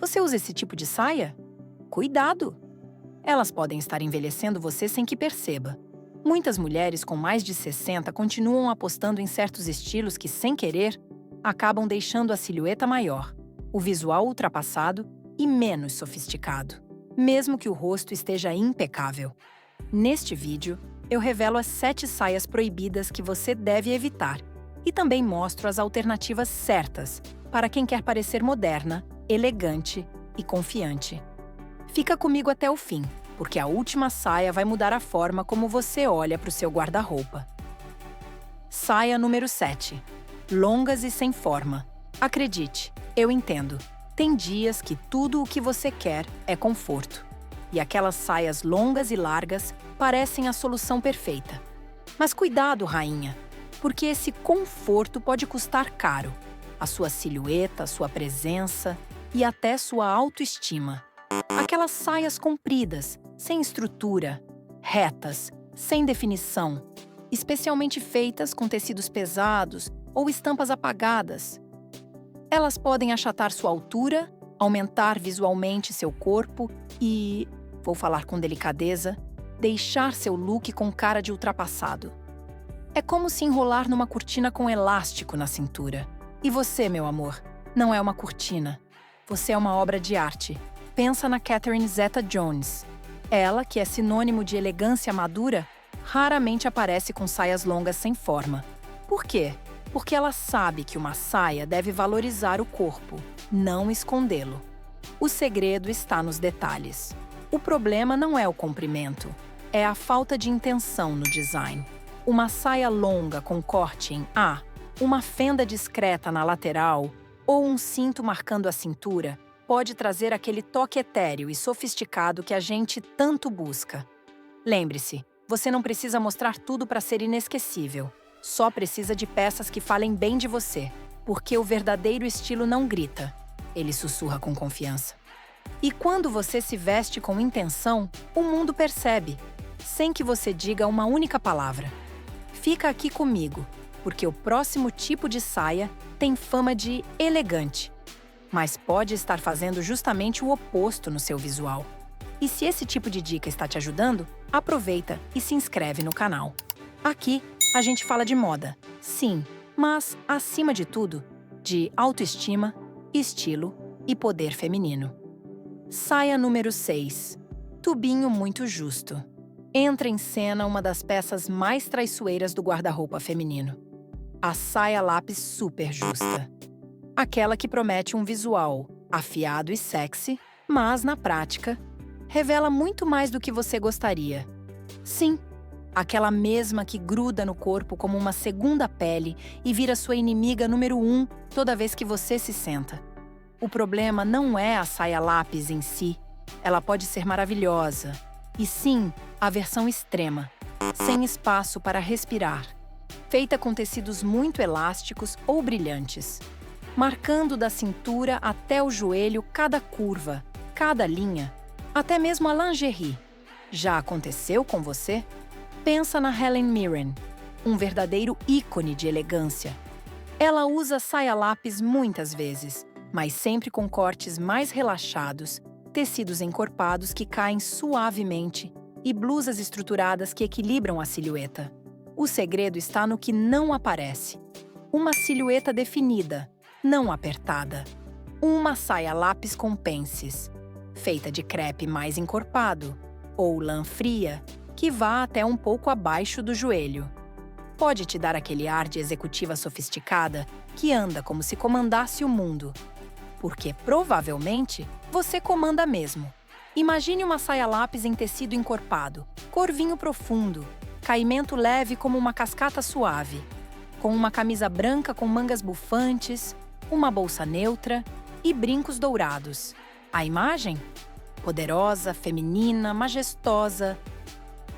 Você usa esse tipo de saia? Cuidado! Elas podem estar envelhecendo você sem que perceba. Muitas mulheres com mais de 60 continuam apostando em certos estilos que, sem querer, acabam deixando a silhueta maior, o visual ultrapassado e menos sofisticado, mesmo que o rosto esteja impecável. Neste vídeo, eu revelo as 7 saias proibidas que você deve evitar e também mostro as alternativas certas para quem quer parecer moderna, elegante e confiante. Fica comigo até o fim, porque a última saia vai mudar a forma como você olha para o seu guarda-roupa. Saia número 7. Longas e sem forma. Acredite, eu entendo. Tem dias que tudo o que você quer é conforto. E aquelas saias longas e largas parecem a solução perfeita. Mas cuidado, rainha, porque esse conforto pode custar caro. A sua silhueta, sua presença e até sua autoestima. Aquelas saias compridas, sem estrutura, retas, sem definição, especialmente feitas com tecidos pesados ou estampas apagadas. Elas podem achatar sua altura, aumentar visualmente seu corpo e, vou falar com delicadeza, deixar seu look com cara de ultrapassado. É como se enrolar numa cortina com elástico na cintura. E você, meu amor, não é uma cortina. Você é uma obra de arte. Pensa na Catherine Zeta-Jones. Ela, que é sinônimo de elegância madura, raramente aparece com saias longas sem forma. Por quê? Porque ela sabe que uma saia deve valorizar o corpo, não escondê-lo. O segredo está nos detalhes. O problema não é o comprimento, é a falta de intenção no design. Uma saia longa com corte em A, uma fenda discreta na lateral ou um cinto marcando a cintura pode trazer aquele toque etéreo e sofisticado que a gente tanto busca. Lembre-se, você não precisa mostrar tudo para ser inesquecível. Só precisa de peças que falem bem de você, porque o verdadeiro estilo não grita. Ele sussurra com confiança. E quando você se veste com intenção, o mundo percebe, sem que você diga uma única palavra. Fica aqui comigo, porque o próximo tipo de saia tem fama de elegante, mas pode estar fazendo justamente o oposto no seu visual. E se esse tipo de dica está te ajudando, aproveita e se inscreve no canal. Aqui, a gente fala de moda, sim, mas, acima de tudo, de autoestima, estilo e poder feminino. Saia número 6. Tubinho muito justo. Entra em cena uma das peças mais traiçoeiras do guarda-roupa feminino. A saia lápis super justa. Aquela que promete um visual afiado e sexy, mas, na prática, revela muito mais do que você gostaria. Sim, aquela mesma que gruda no corpo como uma segunda pele e vira sua inimiga número 1 toda vez que você se senta. O problema não é a saia lápis em si. Ela pode ser maravilhosa. E sim, a versão extrema, sem espaço para respirar. Feita com tecidos muito elásticos ou brilhantes, marcando da cintura até o joelho cada curva, cada linha, até mesmo a lingerie. Já aconteceu com você? Pensa na Helen Mirren, um verdadeiro ícone de elegância. Ela usa saia lápis muitas vezes, mas sempre com cortes mais relaxados, tecidos encorpados que caem suavemente e blusas estruturadas que equilibram a silhueta. O segredo está no que não aparece. Uma silhueta definida, não apertada. Uma saia lápis com pences, feita de crepe mais encorpado, ou lã fria, que vá até um pouco abaixo do joelho. Pode te dar aquele ar de executiva sofisticada que anda como se comandasse o mundo. Porque, provavelmente, você comanda mesmo. Imagine uma saia lápis em tecido encorpado, cor vinho profundo, caimento leve como uma cascata suave, com uma camisa branca com mangas bufantes, uma bolsa neutra e brincos dourados. A imagem? Poderosa, feminina, majestosa.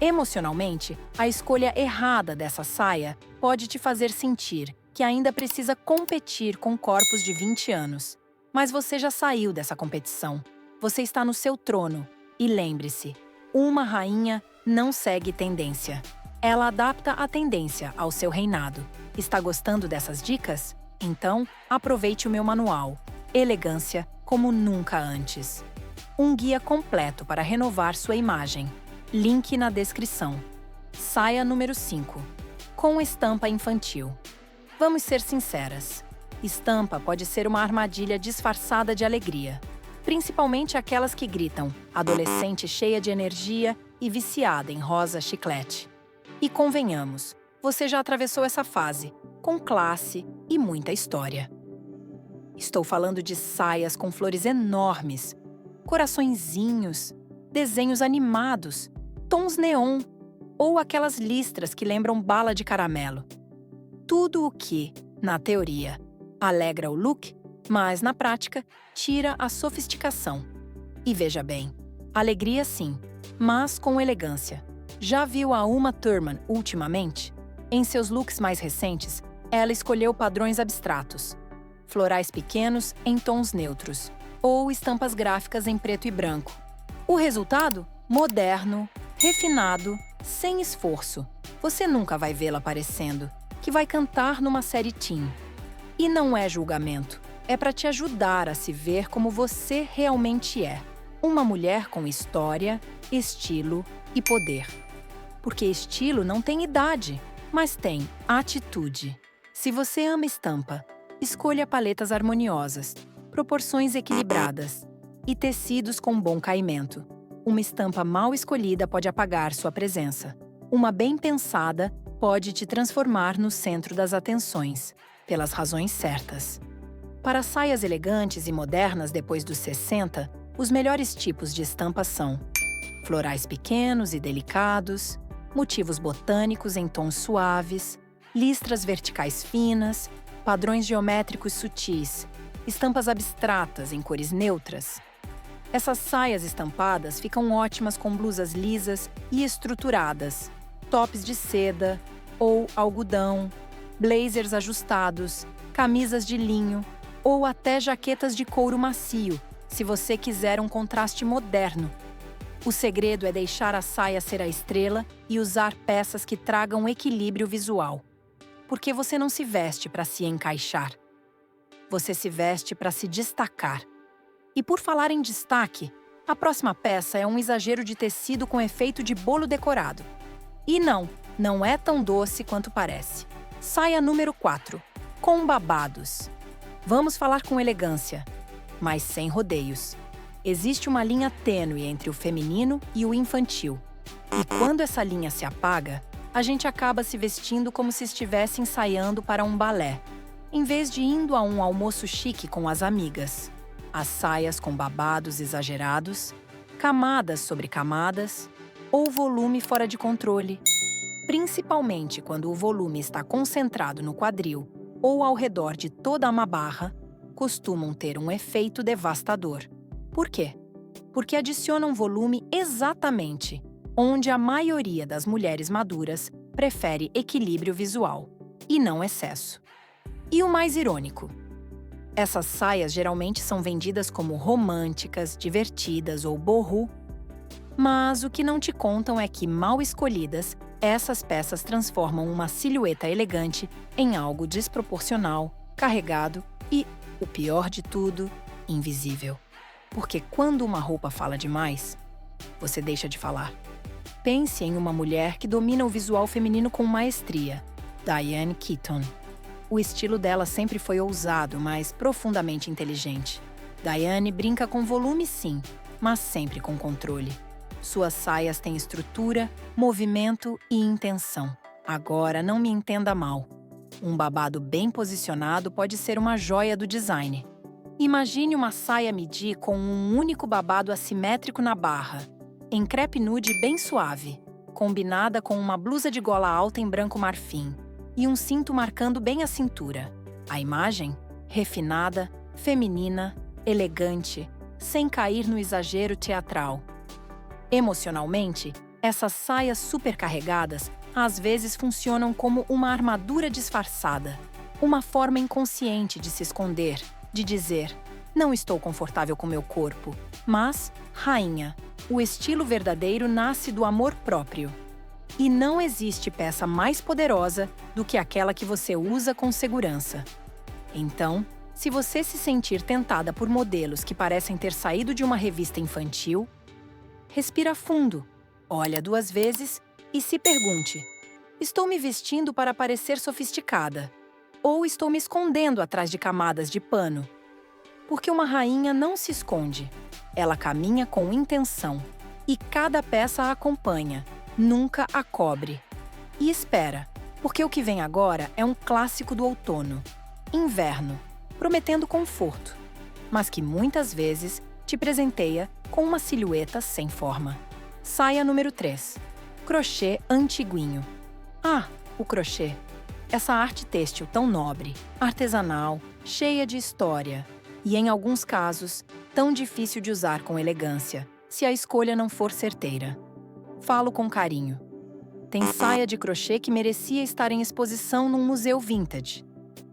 Emocionalmente, a escolha errada dessa saia pode te fazer sentir que ainda precisa competir com corpos de 20 anos. Mas você já saiu dessa competição. Você está no seu trono. E lembre-se, uma rainha não segue tendência. Ela adapta a tendência ao seu reinado. Está gostando dessas dicas? Então, aproveite o meu manual. Elegância, como nunca antes. Um guia completo para renovar sua imagem. Link na descrição. Saia número 5. Com estampa infantil. Vamos ser sinceras. Estampa pode ser uma armadilha disfarçada de alegria. Principalmente aquelas que gritam, adolescente cheia de energia e viciada em rosa chiclete. E convenhamos, você já atravessou essa fase, com classe e muita história. Estou falando de saias com flores enormes, coraçõezinhos, desenhos animados, tons neon ou aquelas listras que lembram bala de caramelo. Tudo o que, na teoria, alegra o look, mas na prática, tira a sofisticação. E veja bem, alegria sim, mas com elegância. Já viu a Uma Thurman ultimamente? Em seus looks mais recentes, ela escolheu padrões abstratos, florais pequenos em tons neutros, ou estampas gráficas em preto e branco. O resultado? Moderno, refinado, sem esforço. Você nunca vai vê-la aparecendo, que vai cantar numa série teen. E não é julgamento, é para te ajudar a se ver como você realmente é. Uma mulher com história, estilo e poder. Porque estilo não tem idade, mas tem atitude. Se você ama estampa, escolha paletas harmoniosas, proporções equilibradas e tecidos com bom caimento. Uma estampa mal escolhida pode apagar sua presença. Uma bem pensada pode te transformar no centro das atenções, pelas razões certas. Para saias elegantes e modernas depois dos 60, os melhores tipos de estampas são florais pequenos e delicados, motivos botânicos em tons suaves, listras verticais finas, padrões geométricos sutis, estampas abstratas em cores neutras. Essas saias estampadas ficam ótimas com blusas lisas e estruturadas, tops de seda ou algodão, blazers ajustados, camisas de linho ou até jaquetas de couro macio, se você quiser um contraste moderno. O segredo é deixar a saia ser a estrela e usar peças que tragam equilíbrio visual. Porque você não se veste para se encaixar. Você se veste para se destacar. E por falar em destaque, a próxima peça é um exagero de tecido com efeito de bolo decorado. E não é tão doce quanto parece. Saia número 4. Com babados. Vamos falar com elegância, mas sem rodeios. Existe uma linha tênue entre o feminino e o infantil. E quando essa linha se apaga, a gente acaba se vestindo como se estivesse ensaiando para um balé, em vez de indo a um almoço chique com as amigas. As saias com babados exagerados, camadas sobre camadas, ou volume fora de controle. Principalmente quando o volume está concentrado no quadril ou ao redor de toda uma barra, costumam ter um efeito devastador. Por quê? Porque adicionam volume exatamente onde a maioria das mulheres maduras prefere equilíbrio visual, e não excesso. E o mais irônico? Essas saias geralmente são vendidas como românticas, divertidas ou boho, mas o que não te contam é que, mal escolhidas, essas peças transformam uma silhueta elegante em algo desproporcional, carregado e, o pior de tudo, invisível. Porque quando uma roupa fala demais, você deixa de falar. Pense em uma mulher que domina o visual feminino com maestria, Diane Keaton. O estilo dela sempre foi ousado, mas profundamente inteligente. Diane brinca com volume sim, mas sempre com controle. Suas saias têm estrutura, movimento e intenção. Agora, não me entenda mal. Um babado bem posicionado pode ser uma joia do design. Imagine uma saia midi com um único babado assimétrico na barra, em crepe nude bem suave, combinada com uma blusa de gola alta em branco marfim e um cinto marcando bem a cintura. A imagem? Refinada, feminina, elegante, sem cair no exagero teatral. Emocionalmente, essas saias supercarregadas às vezes funcionam como uma armadura disfarçada, uma forma inconsciente de se esconder, de dizer: não estou confortável com meu corpo, mas, rainha, o estilo verdadeiro nasce do amor próprio. E não existe peça mais poderosa do que aquela que você usa com segurança. Então, Se você se sentir tentada por modelos que parecem ter saído de uma revista infantil, respira fundo, olha 2 vezes e se pergunte: estou me vestindo para parecer sofisticada? Ou estou me escondendo atrás de camadas de pano? Porque uma rainha não se esconde. Ela caminha com intenção. E cada peça a acompanha, nunca a cobre. E espera, porque o que vem agora é um clássico do outono. Inverno, prometendo conforto, mas que muitas vezes te presenteia com uma silhueta sem forma. Saia número 3. Crochê antiguinho. Ah, o crochê. Essa arte têxtil tão nobre, artesanal, cheia de história e, em alguns casos, tão difícil de usar com elegância, se a escolha não for certeira. Falo com carinho. Tem saia de crochê que merecia estar em exposição num museu vintage.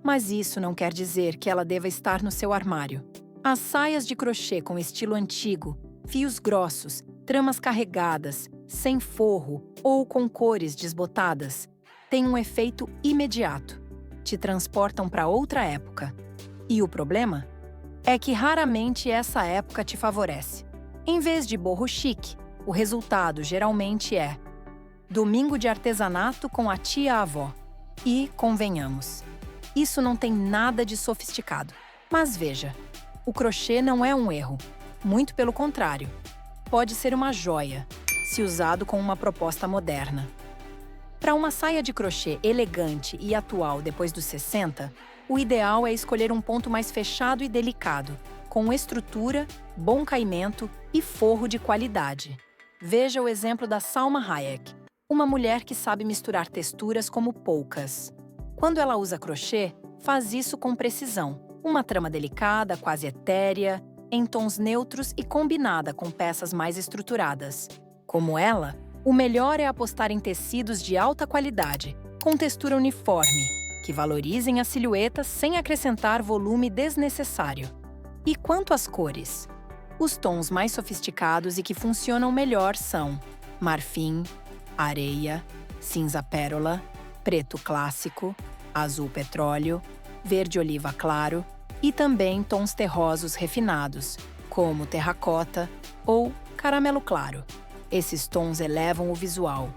Mas isso não quer dizer que ela deva estar no seu armário. As saias de crochê com estilo antigo, fios grossos, tramas carregadas, sem forro ou com cores desbotadas, têm um efeito imediato. Te transportam para outra época. E o problema é que raramente essa época te favorece. Em vez de boho chique, o resultado geralmente é domingo de artesanato com a tia-avó. E, convenhamos, isso não tem nada de sofisticado. Mas veja, o crochê não é um erro. Muito pelo contrário. Pode ser uma joia, se usado com uma proposta moderna. Para uma saia de crochê elegante e atual depois dos 60, o ideal é escolher um ponto mais fechado e delicado, com estrutura, bom caimento e forro de qualidade. Veja o exemplo da Salma Hayek, uma mulher que sabe misturar texturas como poucas. Quando ela usa crochê, faz isso com precisão. Uma trama delicada, quase etérea, em tons neutros e combinada com peças mais estruturadas. Como ela, o melhor é apostar em tecidos de alta qualidade, com textura uniforme, que valorizem a silhueta sem acrescentar volume desnecessário. E quanto às cores? Os tons mais sofisticados e que funcionam melhor são marfim, areia, cinza pérola, preto clássico, azul petróleo, verde oliva claro e também tons terrosos refinados, como terracota ou caramelo claro. Esses tons elevam o visual,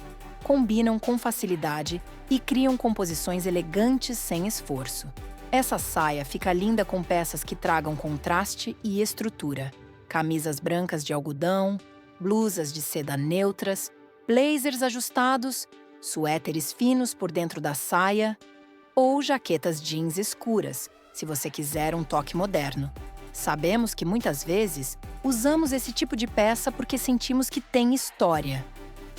combinam com facilidade e criam composições elegantes sem esforço. Essa saia fica linda com peças que tragam contraste e estrutura. Camisas brancas de algodão, blusas de seda neutras, blazers ajustados, suéteres finos por dentro da saia ou jaquetas jeans escuras, se você quiser um toque moderno. Sabemos que muitas vezes usamos esse tipo de peça porque sentimos que tem história.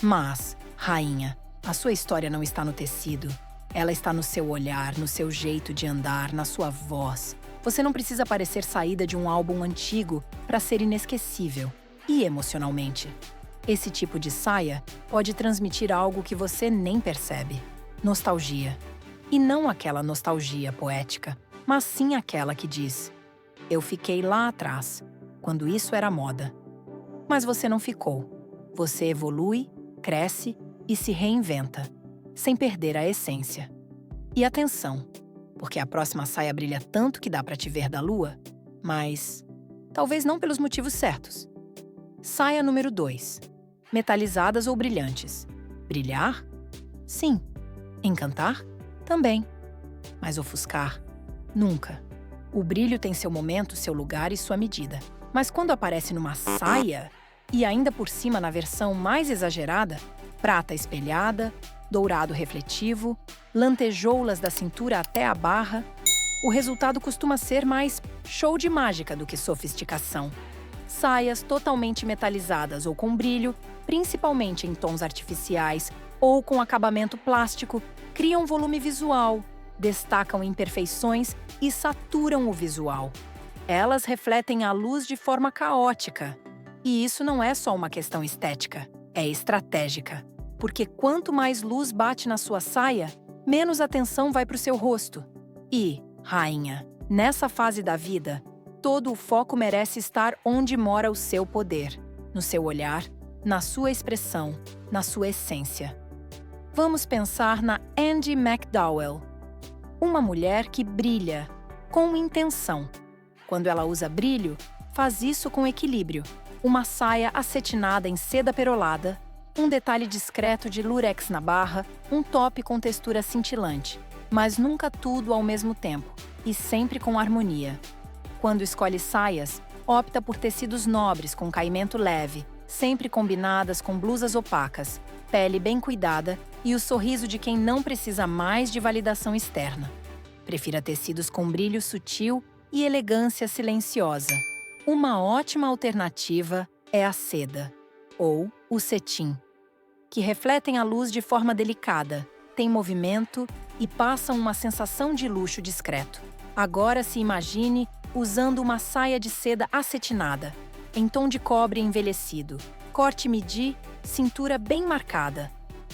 Mas, rainha, a sua história não está no tecido. Ela está no seu olhar, no seu jeito de andar, na sua voz. Você não precisa parecer saída de um álbum antigo para ser inesquecível. E emocionalmente. Esse tipo de saia pode transmitir algo que você nem percebe. Nostalgia. E não aquela nostalgia poética, mas sim aquela que diz: eu fiquei lá atrás, quando isso era moda. Mas você não ficou. Você evolui, cresce e se reinventa, sem perder a essência. E atenção, porque a próxima saia brilha tanto que dá para te ver da lua, mas talvez não pelos motivos certos. Saia número 2. Metalizadas ou brilhantes. Brilhar? Sim. Encantar? Também. Mas ofuscar? Nunca. O brilho tem seu momento, seu lugar e sua medida. Mas quando aparece numa saia, e ainda por cima na versão mais exagerada, prata espelhada, dourado refletivo, lantejoulas da cintura até a barra, o resultado costuma ser mais show de mágica do que sofisticação. Saias totalmente metalizadas ou com brilho, principalmente em tons artificiais ou com acabamento plástico, criam volume visual, destacam imperfeições e saturam o visual. Elas refletem a luz de forma caótica. E isso não é só uma questão estética, é estratégica. Porque quanto mais luz bate na sua saia, menos atenção vai para o seu rosto. E, rainha, nessa fase da vida, todo o foco merece estar onde mora o seu poder, no seu olhar, na sua expressão, na sua essência. Vamos pensar na Andie MacDowell, uma mulher que brilha, com intenção. Quando ela usa brilho, faz isso com equilíbrio. Uma saia acetinada em seda perolada, um detalhe discreto de lurex na barra, um top com textura cintilante. Mas nunca tudo ao mesmo tempo, e sempre com harmonia. Quando escolhe saias, opta por tecidos nobres com caimento leve, sempre combinadas com blusas opacas, pele bem cuidada e o sorriso de quem não precisa mais de validação externa. Prefira tecidos com brilho sutil e elegância silenciosa. Uma ótima alternativa é a seda, ou o cetim, que refletem a luz de forma delicada, têm movimento e passam uma sensação de luxo discreto. Agora se imagine usando uma saia de seda acetinada, em tom de cobre envelhecido, corte midi, cintura bem marcada,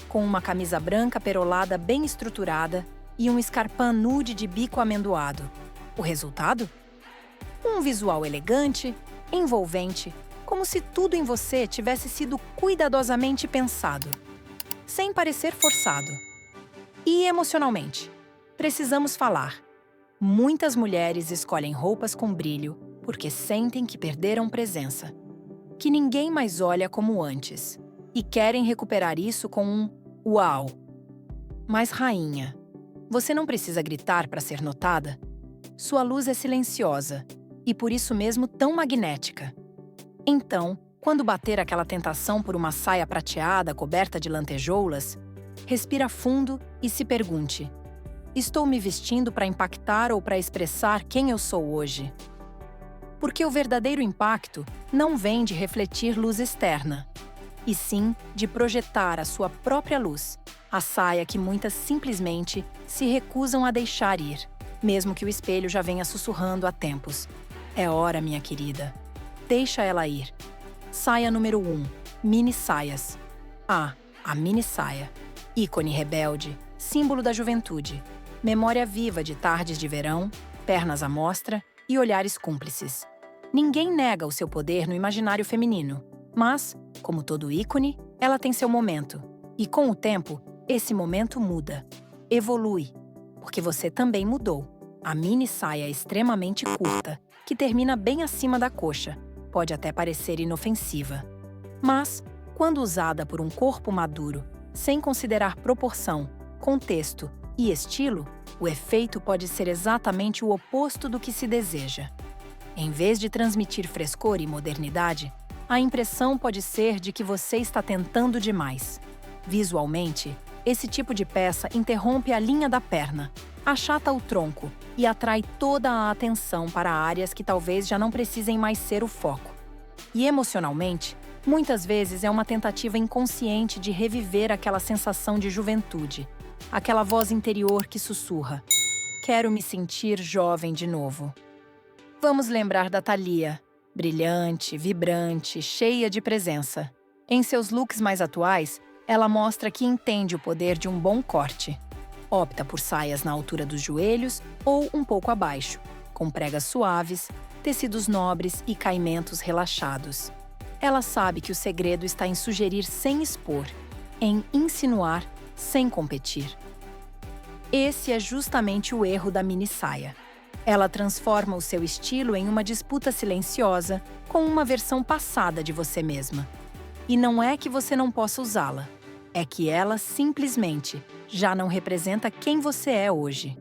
com uma camisa branca perolada bem estruturada e um escarpão nude de bico amendoado. O resultado? Um visual elegante, envolvente, como se tudo em você tivesse sido cuidadosamente pensado, sem parecer forçado. E emocionalmente, precisamos falar. Muitas mulheres escolhem roupas com brilho porque sentem que perderam presença, que ninguém mais olha como antes, e querem recuperar isso com um uau. Mas, rainha, você não precisa gritar para ser notada. Sua luz é silenciosa e por isso mesmo tão magnética. Então, quando bater aquela tentação por uma saia prateada coberta de lantejoulas, respira fundo e se pergunte: estou me vestindo para impactar ou para expressar quem eu sou hoje? Porque o verdadeiro impacto não vem de refletir luz externa, e sim de projetar a sua própria luz, a saia que muitas simplesmente se recusam a deixar ir, mesmo que o espelho já venha sussurrando há tempos. É hora, minha querida. Deixa ela ir. Saia número 1. Mini saias. A mini saia. Ícone rebelde, símbolo da juventude. Memória viva de tardes de verão, pernas à mostra e olhares cúmplices. Ninguém nega o seu poder no imaginário feminino, mas, como todo ícone, ela tem seu momento. E com o tempo, esse momento muda, evolui, porque você também mudou. A mini saia extremamente curta, que termina bem acima da coxa, pode até parecer inofensiva. Mas, quando usada por um corpo maduro, sem considerar proporção, contexto e estilo, o efeito pode ser exatamente o oposto do que se deseja. Em vez de transmitir frescor e modernidade, a impressão pode ser de que você está tentando demais. Visualmente, esse tipo de peça interrompe a linha da perna, achata o tronco e atrai toda a atenção para áreas que talvez já não precisem mais ser o foco. E emocionalmente, muitas vezes é uma tentativa inconsciente de reviver aquela sensação de juventude, aquela voz interior que sussurra: quero me sentir jovem de novo. Vamos lembrar da Thalia, brilhante, vibrante, cheia de presença. Em seus looks mais atuais, ela mostra que entende o poder de um bom corte. Opta por saias na altura dos joelhos ou um pouco abaixo, com pregas suaves, tecidos nobres e caimentos relaxados. Ela sabe que o segredo está em sugerir sem expor, em insinuar sem competir. Esse é justamente o erro da mini saia. Ela transforma o seu estilo em uma disputa silenciosa com uma versão passada de você mesma. E não é que você não possa usá-la, é que ela simplesmente já não representa quem você é hoje.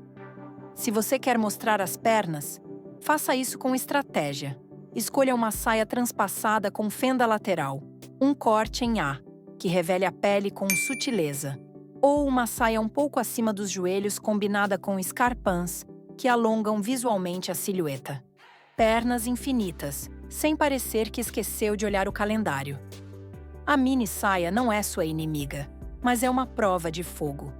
Se você quer mostrar as pernas, faça isso com estratégia. Escolha uma saia transpassada com fenda lateral, um corte em A, que revele a pele com sutileza, ou uma saia um pouco acima dos joelhos combinada com escarpins, que alongam visualmente a silhueta. Pernas infinitas, sem parecer que esqueceu de olhar o calendário. A mini saia não é sua inimiga, mas é uma prova de fogo.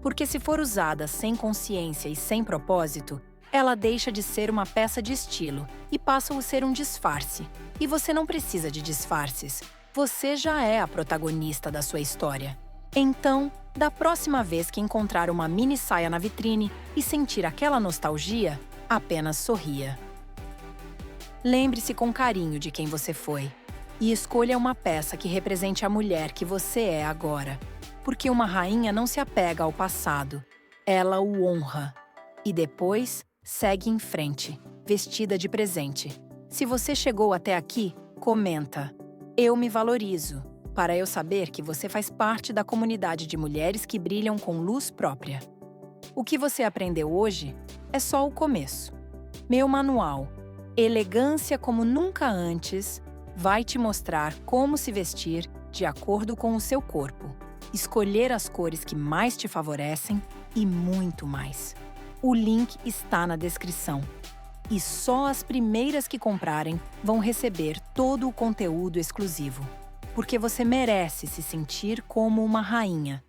Porque se for usada sem consciência e sem propósito, ela deixa de ser uma peça de estilo e passa a ser um disfarce. E você não precisa de disfarces. Você já é a protagonista da sua história. Então, da próxima vez que encontrar uma mini saia na vitrine e sentir aquela nostalgia, apenas sorria. Lembre-se com carinho de quem você foi e escolha uma peça que represente a mulher que você é agora. Porque uma rainha não se apega ao passado, ela o honra. E depois, Segue em frente, vestida de presente. Se você chegou até aqui, comenta: "Eu me valorizo", para eu saber que você faz parte da comunidade de mulheres que brilham com luz própria. O que você aprendeu hoje é só o começo. Meu manual, Elegância como Nunca Antes, vai te mostrar como se vestir de acordo com o seu corpo, escolher as cores que mais te favorecem e muito mais. O link está na descrição. E só as primeiras que comprarem vão receber todo o conteúdo exclusivo. Porque você merece se sentir como uma rainha.